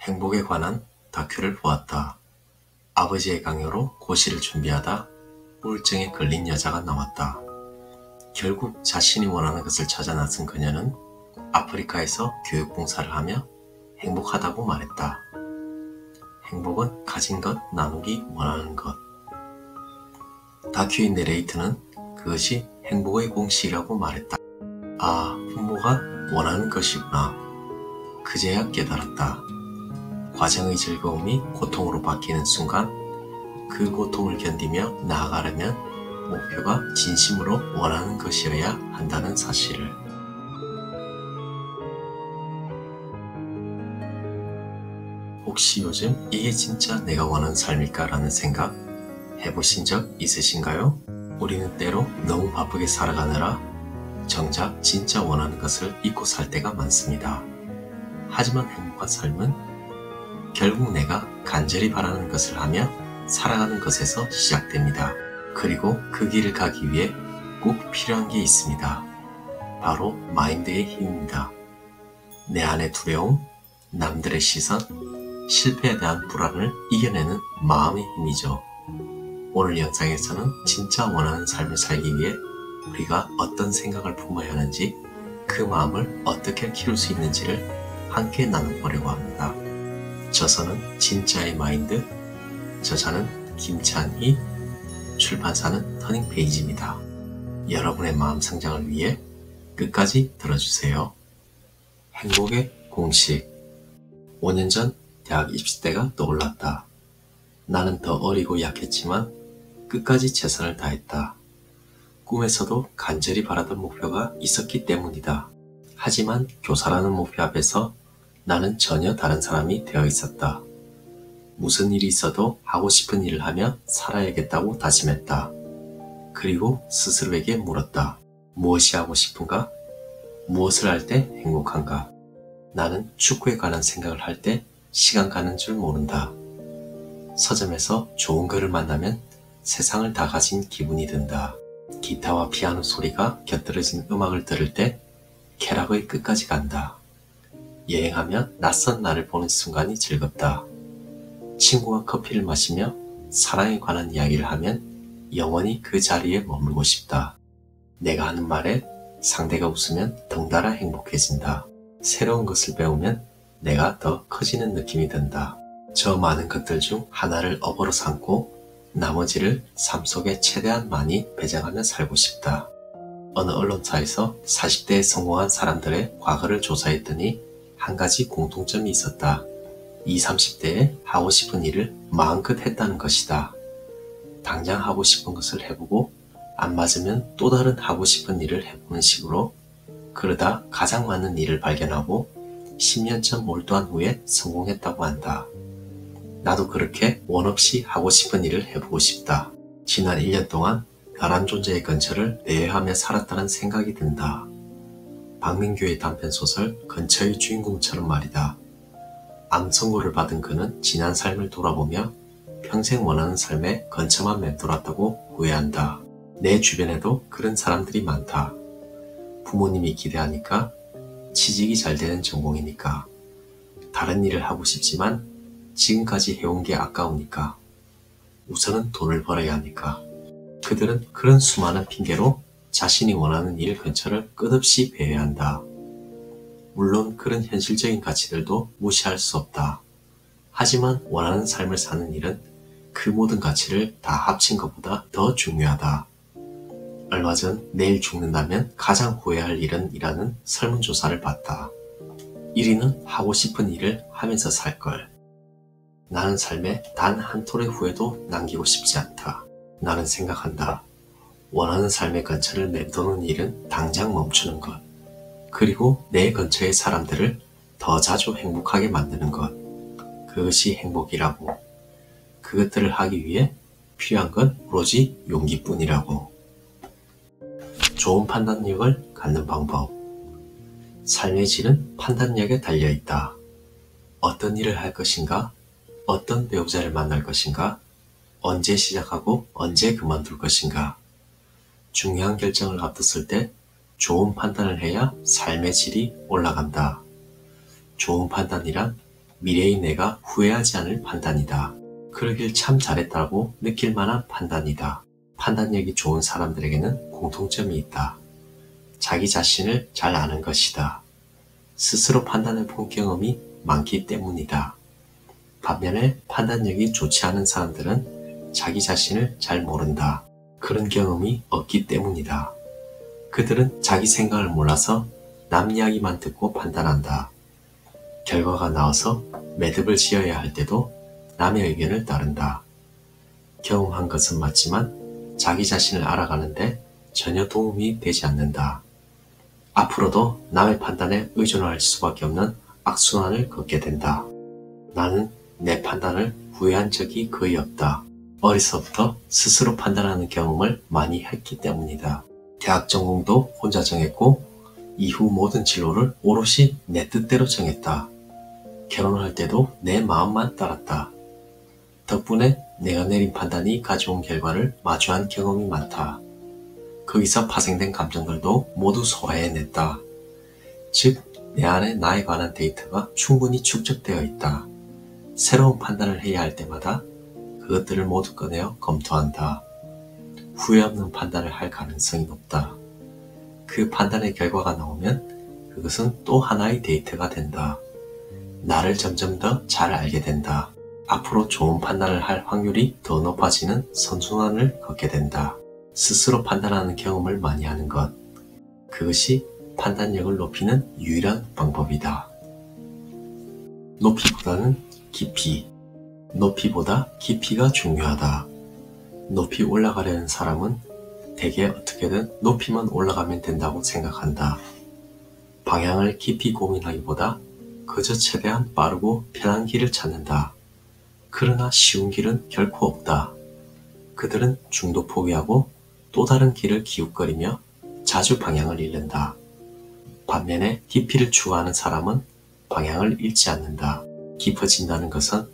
행복에 관한 다큐를 보았다. 아버지의 강요로 고시를 준비하다 우울증에 걸린 여자가 나왔다. 결국 자신이 원하는 것을 찾아 나선 그녀는 아프리카에서 교육봉사를 하며 행복하다고 말했다. 행복은 가진 것, 나누기, 원하는 것. 다큐의 내레이터는 그것이 행복의 공식이라고 말했다. 아, 부모가 원하는 것이구나. 그제야 깨달았다. 과정의 즐거움이 고통으로 바뀌는 순간 그 고통을 견디며 나아가려면 목표가 진심으로 원하는 것이어야 한다는 사실을. 혹시 요즘 이게 진짜 내가 원하는 삶일까 라는 생각 해보신 적 있으신가요? 우리는 때로 너무 바쁘게 살아가느라 정작 진짜 원하는 것을 잊고 살 때가 많습니다. 하지만 행복한 삶은 결국 내가 간절히 바라는 것을 하며 살아가는 것에서 시작됩니다. 그리고 그 길을 가기 위해 꼭 필요한 게 있습니다. 바로 마인드의 힘입니다. 내 안의 두려움, 남들의 시선, 실패에 대한 불안을 이겨내는 마음의 힘이죠. 오늘 영상에서는 진짜 원하는 삶을 살기 위해 우리가 어떤 생각을 품어야 하는지, 그 마음을 어떻게 키울 수 있는지를 함께 나눠보려고 합니다. 저서는 진짜의 마인드, 저자는 김찬희, 출판사는 터닝페이지입니다. 여러분의 마음 성장을 위해 끝까지 들어주세요. 행복의 공식. 5년 전 대학 입시 때가 떠올랐다. 나는 더 어리고 약했지만 끝까지 최선을 다했다. 꿈에서도 간절히 바라던 목표가 있었기 때문이다. 하지만 교사라는 목표 앞에서 나는 전혀 다른 사람이 되어 있었다. 무슨 일이 있어도 하고 싶은 일을 하며 살아야겠다고 다짐했다. 그리고 스스로에게 물었다. 무엇이 하고 싶은가? 무엇을 할 때 행복한가? 나는 축구에 관한 생각을 할 때 시간 가는 줄 모른다. 서점에서 좋은 글을 만나면 세상을 다 가진 기분이 든다. 기타와 피아노 소리가 곁들여진 음악을 들을 때 쾌락의 끝까지 간다. 여행하면 낯선 나를 보는 순간이 즐겁다. 친구와 커피를 마시며 사랑에 관한 이야기를 하면 영원히 그 자리에 머물고 싶다. 내가 하는 말에 상대가 웃으면 덩달아 행복해진다. 새로운 것을 배우면 내가 더 커지는 느낌이 든다. 저 많은 것들 중 하나를 업으로 삼고 나머지를 삶 속에 최대한 많이 배정하며 살고 싶다. 어느 언론사에서 40대에 성공한 사람들의 과거를 조사했더니 한 가지 공통점이 있었다. 20, 30대에 하고 싶은 일을 마음껏 했다는 것이다. 당장 하고 싶은 것을 해보고 안 맞으면 또 다른 하고 싶은 일을 해보는 식으로, 그러다 가장 맞는 일을 발견하고 10년쯤 몰두한 후에 성공했다고 한다. 나도 그렇게 원 없이 하고 싶은 일을 해보고 싶다. 지난 1년 동안 가란 존재의 근처를 배회하며 살았다는 생각이 든다. 박민규의 단편소설 근처의 주인공처럼 말이다. 암 선고를 받은 그는 지난 삶을 돌아보며 평생 원하는 삶에 근처만 맴돌았다고 후회한다. 내 주변에도 그런 사람들이 많다. 부모님이 기대하니까, 취직이 잘 되는 전공이니까, 다른 일을 하고 싶지만 지금까지 해온 게 아까우니까, 우선은 돈을 벌어야 하니까. 그들은 그런 수많은 핑계로 자신이 원하는 일 근처를 끝없이 배회한다. 물론 그런 현실적인 가치들도 무시할 수 없다. 하지만 원하는 삶을 사는 일은 그 모든 가치를 다 합친 것보다 더 중요하다. 얼마 전 내일 죽는다면 가장 후회할 일은 이라는 설문조사를 봤다. 1위는 하고 싶은 일을 하면서 살걸. 나는 삶에 단 한 톨의 후회도 남기고 싶지 않다. 나는 생각한다. 원하는 삶의 근처를 맴도는 일은 당장 멈추는 것. 그리고 내 근처의 사람들을 더 자주 행복하게 만드는 것. 그것이 행복이라고. 그것들을 하기 위해 필요한 건 오로지 용기뿐이라고. 좋은 판단력을 갖는 방법. 삶의 질은 판단력에 달려있다. 어떤 일을 할 것인가? 어떤 배우자를 만날 것인가? 언제 시작하고 언제 그만둘 것인가? 중요한 결정을 앞뒀을 때 좋은 판단을 해야 삶의 질이 올라간다. 좋은 판단이란 미래의 내가 후회하지 않을 판단이다. 그러길 참 잘했다고 느낄 만한 판단이다. 판단력이 좋은 사람들에게는 공통점이 있다. 자기 자신을 잘 아는 것이다. 스스로 판단해 본 경험이 많기 때문이다. 반면에 판단력이 좋지 않은 사람들은 자기 자신을 잘 모른다. 그런 경험이 없기 때문이다. 그들은 자기 생각을 몰라서 남 이야기만 듣고 판단한다. 결과가 나와서 매듭을 지어야 할 때도 남의 의견을 따른다. 경험한 것은 맞지만 자기 자신을 알아가는데 전혀 도움이 되지 않는다. 앞으로도 남의 판단에 의존할 수밖에 없는 악순환을 걷게 된다. 나는 내 판단을 후회한 적이 거의 없다. 어려서부터 스스로 판단하는 경험을 많이 했기 때문이다. 대학 전공도 혼자 정했고 이후 모든 진로를 오롯이 내 뜻대로 정했다. 결혼을 할 때도 내 마음만 따랐다. 덕분에 내가 내린 판단이 가져온 결과를 마주한 경험이 많다. 거기서 파생된 감정들도 모두 소화해냈다. 즉, 내 안에 나에 관한 데이터가 충분히 축적되어 있다. 새로운 판단을 해야 할 때마다 그것들을 모두 꺼내어 검토한다. 후회 없는 판단을 할 가능성이 높다. 그 판단의 결과가 나오면 그것은 또 하나의 데이터가 된다. 나를 점점 더 잘 알게 된다. 앞으로 좋은 판단을 할 확률이 더 높아지는 선순환을 걷게 된다. 스스로 판단하는 경험을 많이 하는 것. 그것이 판단력을 높이는 유일한 방법이다. 높이보다는 깊이. 높이보다 깊이가 중요하다. 높이 올라가려는 사람은 대개 어떻게든 높이만 올라가면 된다고 생각한다. 방향을 깊이 고민하기보다 그저 최대한 빠르고 편한 길을 찾는다. 그러나 쉬운 길은 결코 없다. 그들은 중도 포기하고 또 다른 길을 기웃거리며 자주 방향을 잃는다. 반면에 깊이를 추구하는 사람은 방향을 잃지 않는다. 깊어진다는 것은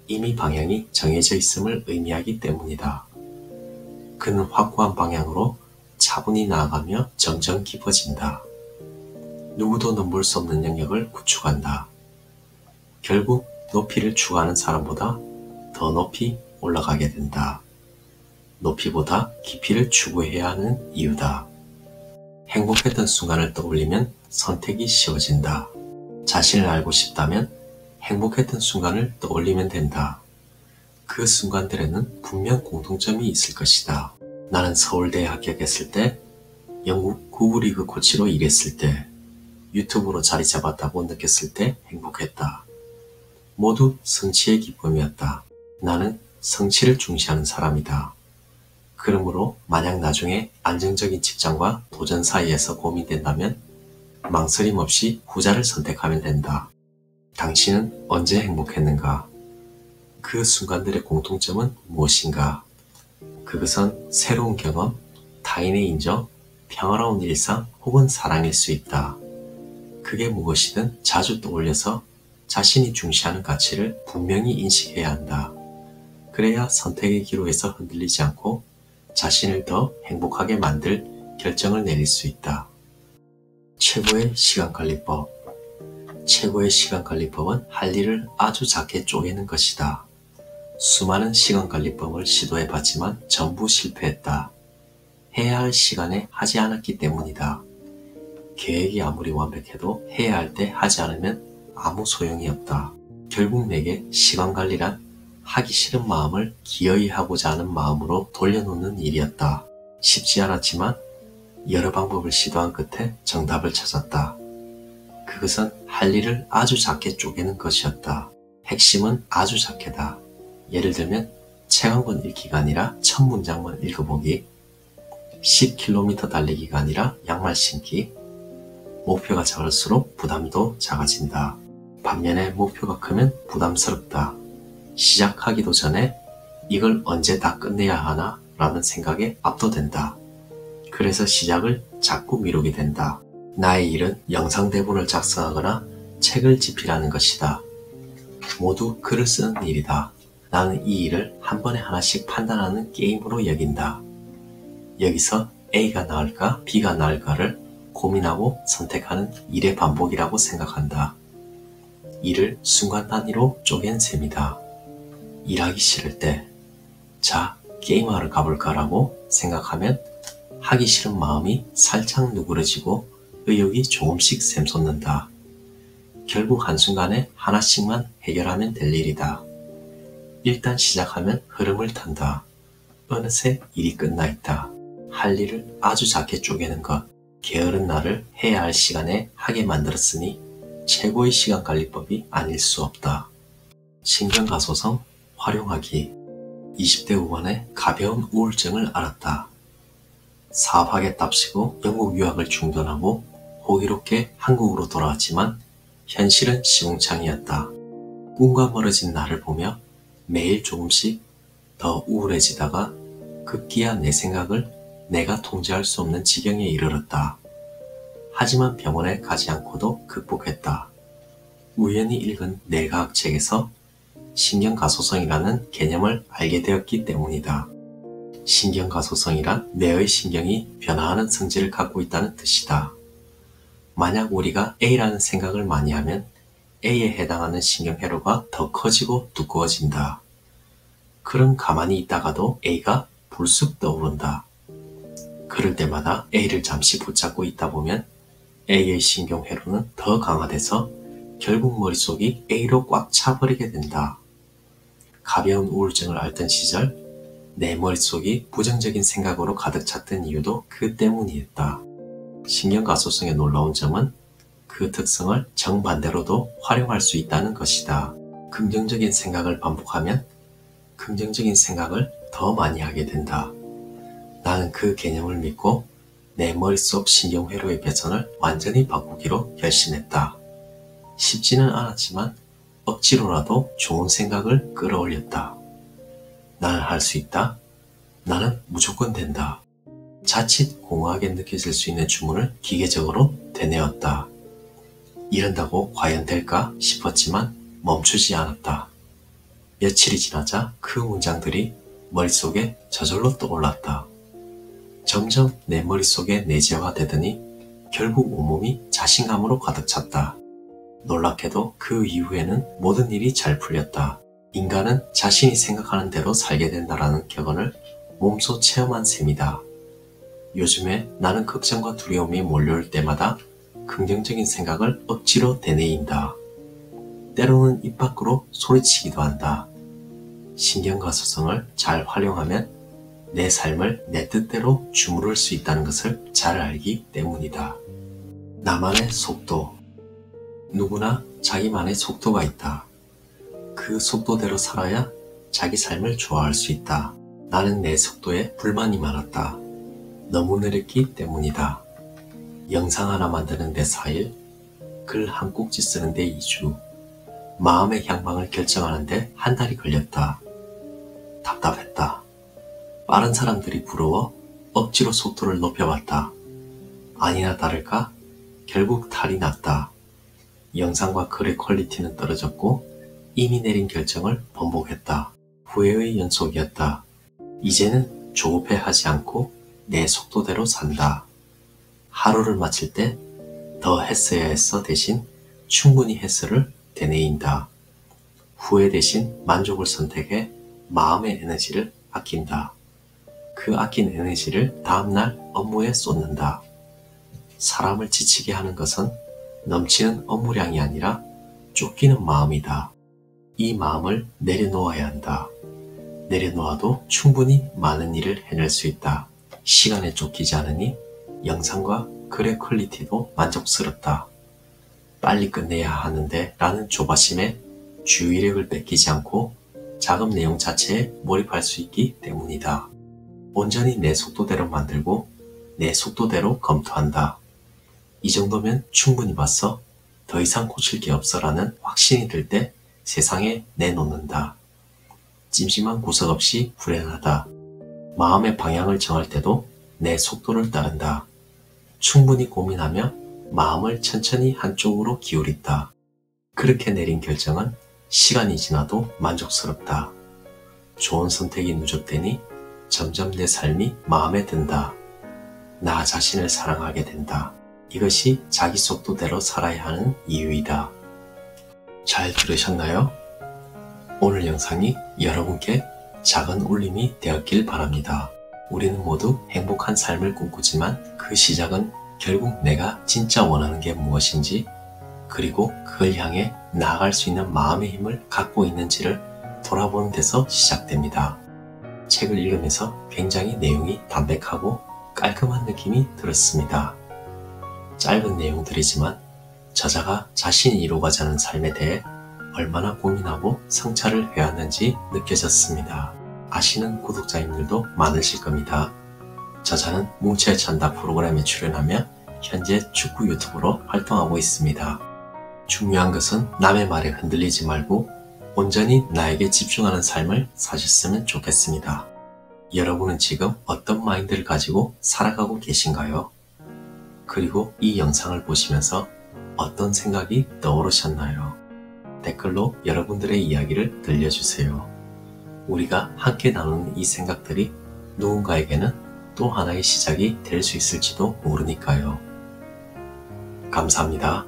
이미 방향이 정해져 있음을 의미하기 때문이다. 그는 확고한 방향으로 차분히 나아가며 점점 깊어진다. 누구도 넘볼 수 없는 영역을 구축한다. 결국 높이를 추구하는 사람보다 더 높이 올라가게 된다. 높이보다 깊이를 추구해야 하는 이유다. 행복했던 순간을 떠올리면 선택이 쉬워진다. 자신을 알고 싶다면 행복했던 순간을 떠올리면 된다. 그 순간들에는 분명 공통점이 있을 것이다. 나는 서울대에 합격했을 때, 영국 구부리그 코치로 일했을 때, 유튜브로 자리 잡았다고 느꼈을 때 행복했다. 모두 성취의 기쁨이었다. 나는 성취를 중시하는 사람이다. 그러므로 만약 나중에 안정적인 직장과 도전 사이에서 고민된다면 망설임 없이 후자를 선택하면 된다. 당신은 언제 행복했는가? 그 순간들의 공통점은 무엇인가? 그것은 새로운 경험, 타인의 인정, 평화로운 일상 혹은 사랑일 수 있다. 그게 무엇이든 자주 떠올려서 자신이 중시하는 가치를 분명히 인식해야 한다. 그래야 선택의 기로에서 흔들리지 않고 자신을 더 행복하게 만들 결정을 내릴 수 있다. 최고의 시간관리법. 최고의 시간관리법은 할 일을 아주 작게 쪼개는 것이다. 수많은 시간관리법을 시도해봤지만 전부 실패했다. 해야 할 시간에 하지 않았기 때문이다. 계획이 아무리 완벽해도 해야 할 때 하지 않으면 아무 소용이 없다. 결국 내게 시간관리란 하기 싫은 마음을 기어이 하고자 하는 마음으로 돌려놓는 일이었다. 쉽지 않았지만 여러 방법을 시도한 끝에 정답을 찾았다. 그것은 할 일을 아주 작게 쪼개는 것이었다. 핵심은 아주 작게다. 예를 들면 책 한 권 읽기가 아니라 1000문장만 읽어보기, 10km 달리기가 아니라 양말 신기. 목표가 작을수록 부담도 작아진다. 반면에 목표가 크면 부담스럽다. 시작하기도 전에 이걸 언제 다 끝내야 하나 라는 생각에 압도된다. 그래서 시작을 자꾸 미루게 된다. 나의 일은 영상 대본을 작성하거나 책을 집필하는 것이다. 모두 글을 쓰는 일이다. 나는 이 일을 한 번에 하나씩 판단하는 게임으로 여긴다. 여기서 A가 나을까 B가 나을까를 고민하고 선택하는 일의 반복이라고 생각한다. 일을 순간 단위로 쪼갠 셈이다. 일하기 싫을 때, 자, 게임하러 가볼까라고 생각하면 하기 싫은 마음이 살짝 누그러지고 의욕이 조금씩 샘솟는다. 결국 한순간에 하나씩만 해결하면 될 일이다. 일단 시작하면 흐름을 탄다. 어느새 일이 끝나 있다. 할 일을 아주 작게 쪼개는 것, 게으른 나를 해야 할 시간에 하게 만들었으니 최고의 시간 관리법이 아닐 수 없다. 신경가소성 활용하기. 20대 후반에 가벼운 우울증을 앓았다. 사업하겠답시고 영국 유학을 중단하고 호기롭게 한국으로 돌아왔지만 현실은 시궁창이었다. 꿈과 멀어진 나를 보며 매일 조금씩 더 우울해지다가 급기야 내 생각을 내가 통제할 수 없는 지경에 이르렀다. 하지만 병원에 가지 않고도 극복했다. 우연히 읽은 뇌과학 책에서 신경가소성이라는 개념을 알게 되었기 때문이다. 신경가소성이란 뇌의 신경이 변화하는 성질을 갖고 있다는 뜻이다. 만약 우리가 A라는 생각을 많이 하면 A에 해당하는 신경회로가 더 커지고 두꺼워진다. 그럼 가만히 있다가도 A가 불쑥 떠오른다. 그럴 때마다 A를 잠시 붙잡고 있다 보면 A의 신경회로는 더 강화돼서 결국 머릿속이 A로 꽉 차버리게 된다. 가벼운 우울증을 앓던 시절 내 머릿속이 부정적인 생각으로 가득 찼던 이유도 그 때문이었다. 신경가소성의 놀라운 점은 그 특성을 정반대로도 활용할 수 있다는 것이다. 긍정적인 생각을 반복하면 긍정적인 생각을 더 많이 하게 된다. 나는 그 개념을 믿고 내 머릿속 신경회로의 배선을 완전히 바꾸기로 결심했다. 쉽지는 않았지만 억지로라도 좋은 생각을 끌어올렸다. 나는 할 수 있다. 나는 무조건 된다. 자칫 공허하게 느껴질 수 있는 주문을 기계적으로 되뇌었다. 이런다고 과연 될까 싶었지만 멈추지 않았다. 며칠이 지나자 그 문장들이 머릿속에 저절로 떠올랐다. 점점 내 머릿속에 내재화되더니 결국 온몸이 자신감으로 가득 찼다. 놀랍게도 그 이후에는 모든 일이 잘 풀렸다. 인간은 자신이 생각하는 대로 살게 된다라는 격언을 몸소 체험한 셈이다. 요즘에 나는 걱정과 두려움이 몰려올 때마다 긍정적인 생각을 억지로 되뇌인다. 때로는 입 밖으로 소리치기도 한다. 신경가소성을 잘 활용하면 내 삶을 내 뜻대로 주무를 수 있다는 것을 잘 알기 때문이다. 나만의 속도. 누구나 자기만의 속도가 있다. 그 속도대로 살아야 자기 삶을 좋아할 수 있다. 나는 내 속도에 불만이 많았다. 너무 느렸기 때문이다. 영상 하나 만드는데 4일, 글 한 꼭지 쓰는데 2주, 마음의 향방을 결정하는데 한 달이 걸렸다. 답답했다. 빠른 사람들이 부러워 억지로 속도를 높여봤다. 아니나 다를까 결국 탈이 났다. 영상과 글의 퀄리티는 떨어졌고 이미 내린 결정을 번복했다. 후회의 연속이었다. 이제는 조급해하지 않고 내 속도대로 산다. 하루를 마칠 때 더 했어야 했어 대신 충분히 했어를 되뇌인다. 후회 대신 만족을 선택해 마음의 에너지를 아낀다. 그 아낀 에너지를 다음날 업무에 쏟는다. 사람을 지치게 하는 것은 넘치는 업무량이 아니라 쫓기는 마음이다. 이 마음을 내려놓아야 한다. 내려놓아도 충분히 많은 일을 해낼 수 있다. 시간에 쫓기지 않으니 영상과 글의 퀄리티도 만족스럽다. 빨리 끝내야 하는데 라는 조바심에 주의력을 뺏기지 않고 작업 내용 자체에 몰입할 수 있기 때문이다. 온전히 내 속도대로 만들고 내 속도대로 검토한다. 이 정도면 충분히 봤어. 더 이상 고칠 게 없어 라는 확신이 들 때 세상에 내놓는다. 찜찜한 구석 없이 불행하다. 마음의 방향을 정할 때도 내 속도를 따른다. 충분히 고민하며 마음을 천천히 한쪽으로 기울인다. 그렇게 내린 결정은 시간이 지나도 만족스럽다. 좋은 선택이 누적되니 점점 내 삶이 마음에 든다. 나 자신을 사랑하게 된다. 이것이 자기 속도대로 살아야 하는 이유이다. 잘 들으셨나요? 오늘 영상이 여러분께 작은 울림이 되었길 바랍니다. 우리는 모두 행복한 삶을 꿈꾸지만 그 시작은 결국 내가 진짜 원하는 게 무엇인지, 그리고 그걸 향해 나아갈 수 있는 마음의 힘을 갖고 있는지를 돌아보는 데서 시작됩니다. 책을 읽으면서 굉장히 내용이 담백하고 깔끔한 느낌이 들었습니다. 짧은 내용들이지만 저자가 자신이 이루고자 하는 삶에 대해 얼마나 고민하고 성찰을 해왔는지 느껴졌습니다. 아시는 구독자님들도 많으실 겁니다. 저자는 뭉쳐야 찬다 프로그램에 출연하며 현재 축구 유튜브로 활동하고 있습니다. 중요한 것은 남의 말에 흔들리지 말고 온전히 나에게 집중하는 삶을 사셨으면 좋겠습니다. 여러분은 지금 어떤 마인드를 가지고 살아가고 계신가요? 그리고 이 영상을 보시면서 어떤 생각이 떠오르셨나요? 댓글로 여러분들의 이야기를 들려주세요. 우리가 함께 나누는 이 생각들이 누군가에게는 또 하나의 시작이 될 수 있을지도 모르니까요. 감사합니다.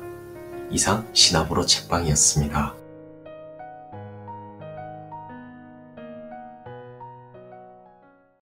이상 시나브로 책방이었습니다.